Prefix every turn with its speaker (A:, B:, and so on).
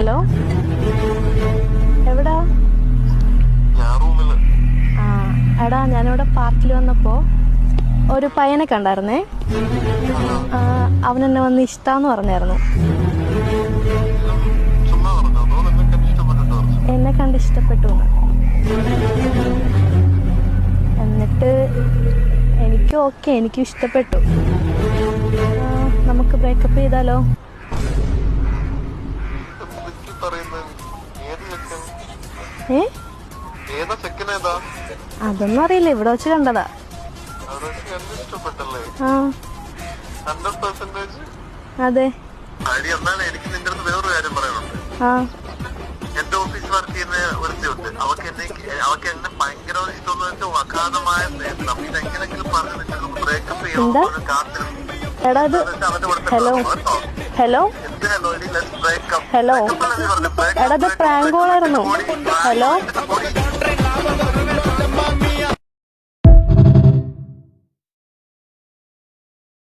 A: Hello, എവിടാ? ആ എടാ, ഞാനിവിടെ പാർക്കിൽ വന്നപ്പോ ഒരു പയ്യനെ കണ്ടായിരുന്നേ. അവനെന്നെ വന്ന് ഇഷ്ടാന്ന് പറഞ്ഞായിരുന്നു. എന്നെ കണ്ട് ഇഷ്ടപ്പെട്ടു. എന്നിട്ട് എനിക്കും ഇഷ്ടപ്പെട്ടു. നമുക്ക് ബ്രേക്കപ്പ് ചെയ്താലോ? അതൊന്നും അറിയില്ല, ഇവിടെ വെച്ച് കണ്ടതാ. അതെ.
B: എനിക്ക് നിന്റെ അടുത്ത് വേറൊരു കാര്യം പറയാനുണ്ട്. എന്റെ ഓഫീസിൽ വർക്ക് ചെയ്യുന്ന ഒരുത്തിയുണ്ട്. അവക്ക് എന്നെ ഭയങ്കര ഇഷ്ടമെന്ന് വെച്ചാൽ അഗാധമായ സ്നേഹം. ഇതെങ്ങനെങ്കിലും പറഞ്ഞു ബ്രേക്കപ്പ് ചെയ്യാൻ കാത്തിരുന്നു.
A: ഹലോ ഹലോ ഹലോ, എടാ, ഇത് പ്രാങ്ക് കോളായിരുന്നു. ഹലോ.